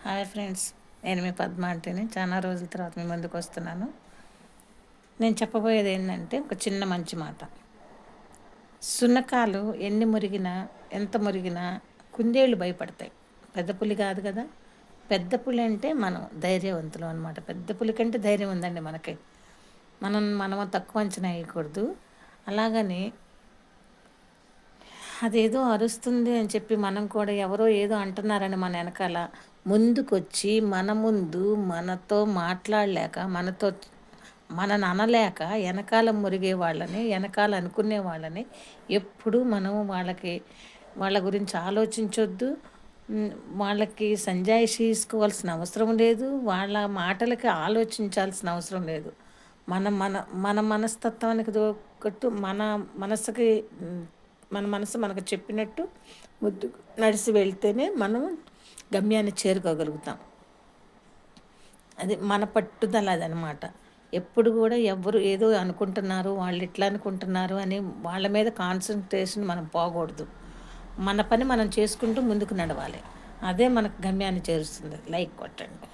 Hi friends, నేను మీ పద్మ అంటేనే చాలా రోజుల తర్వాత మీ ముందుకు వస్తున్నాను. నేను చెప్పబోయేది ఏంటంటే ఒక చిన్న మంచి మాట. సున్నకాలు ఎన్ని మురిగినా ఎంత మురిగినా కుందేళ్ళు భయపడతాయి. పెద్ద పులి కాదు కదా. పెద్ద పులి అంటే మనం ధైర్యవంతులు అనమాట. పెద్ద పులి కంటే ధైర్యం ఉందండి మనకి. మనం తక్కువ అంచనా వేయకూడదు. అలాగని అదేదో అరుస్తుంది అని చెప్పి మనం కూడా ఎవరో ఏదో అంటున్నారని మన వెనకాల ముందుకొచ్చి మన ముందు మనతో మాట్లాడలేక మనని అనలేక వెనకాల మురిగే వాళ్ళని వెనకాల అనుకునే వాళ్ళని ఎప్పుడూ మనం వాళ్ళ గురించి ఆలోచించొద్దు. వాళ్ళకి సంజాయిషి తీసుకోవాల్సిన అవసరం లేదు. వాళ్ళ మాటలకి ఆలోచించాల్సిన అవసరం లేదు. మన మన మన మనస్తత్వానికి తగ్గట్టు మనసుకి మన మనసు మనకు చెప్పినట్టు ముద్దు నడిచి వెళ్తేనే మనం గమ్యాన్ని చేరుకోగలుగుతాం. అది మన పట్టుదల అదనమాట. ఎప్పుడు కూడా ఎవ్వరు ఏదో అనుకుంటున్నారు, వాళ్ళు ఇట్లా అనుకుంటున్నారు అని వాళ్ళ మీద కాన్సన్ట్రేషన్ మనం పోకూడదు. మన పని మనం చేసుకుంటూ ముందుకు నడవాలి. అదే మనకు గమ్యాన్ని చేరుస్తుంది. లైక్ కొట్టండి.